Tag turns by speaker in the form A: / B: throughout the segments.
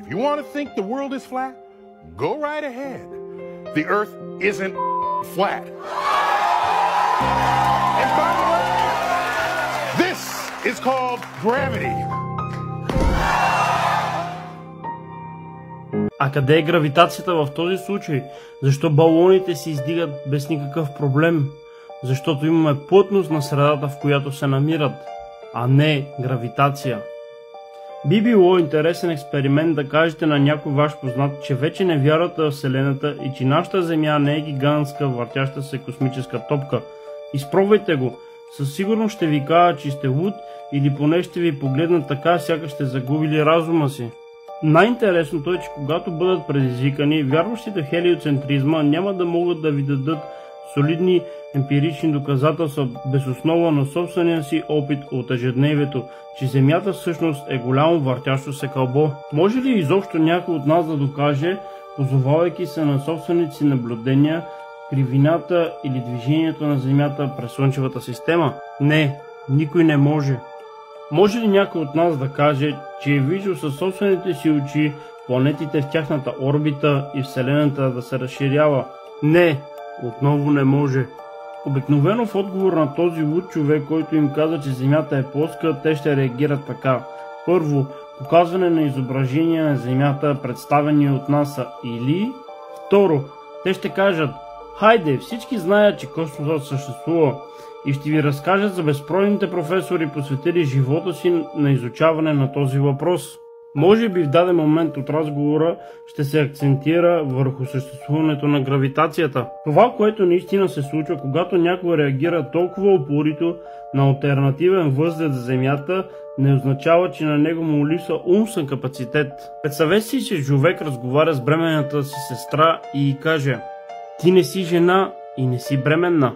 A: If you want to think the world is flat, go right ahead. The earth isn't flat. And by the way, this is called gravity.
B: А къде е гравитацията в този случай? Защо балоните се издигат без никакъв проблем? Защото имаме плътност на средата, в която се намират, а не гравитация. Би било интересен експеримент да кажете на някой ваш познат, че вече не вярвате в Вселената и че нашата Земя не е гигантска, въртяща се космическа топка. Изпробвайте го. Със сигурност ще ви кажа, че сте луд или поне ще ви погледнат така, сякаш сте загубили разума си. Най-интересното е, че когато бъдат предизвикани, вярващите в хелиоцентризма няма да могат да ви дадат солидни емпирични доказателства без основа на собствения си опит от ежедневието, че Земята всъщност е голямо въртящо се кълбо. Може ли изобщо някой от нас да докаже, позовавайки се на собствените си наблюдения, кривината или движението на Земята през Слънчевата система? Не, никой не може. Може ли някой от нас да каже, че е виждал със собствените си очи планетите в тяхната орбита и Вселената да се разширява? Не, отново не може. Обикновено в отговор на този луд човек, който им каза, че Земята е плоска, те ще реагират така. Първо, показване на изображения на Земята, представени от НАСА, или... Второ, те ще кажат: хайде, всички знаят, че космосът съществува, и ще ви разкажат за безбройните професори, посветили живота си на изучаване на този въпрос. Може би в даден момент от разговора ще се акцентира върху съществуването на гравитацията. Това, което наистина се случва, когато някой реагира толкова упорито на алтернативен възглед за Земята, не означава, че на него му липсва умствен капацитет. Представете си, че човек разговаря с бременната си сестра и й каже: ти не си жена и не си бременна.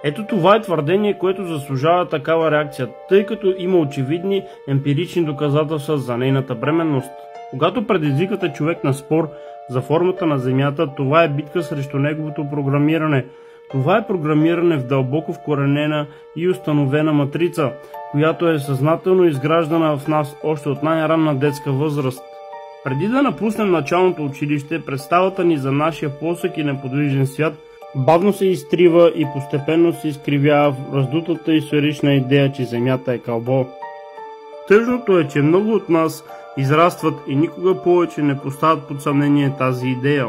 B: Ето това е твърдение, което заслужава такава реакция, тъй като има очевидни емпирични доказателства за нейната бременност. Когато предизвикате човек на спор за формата на Земята, това е битка срещу неговото програмиране. Това е програмиране в дълбоко вкоренена и установена матрица, която е съзнателно изграждана в нас още от най-ранна детска възраст. Преди да напуснем началното училище, представата ни за нашия плосък и неподвижен свят бавно се изтрива и постепенно се изкривява в раздутата и сферична идея, че Земята е кълбо. Тъжното е, че много от нас израстват и никога повече не поставят под съмнение тази идея.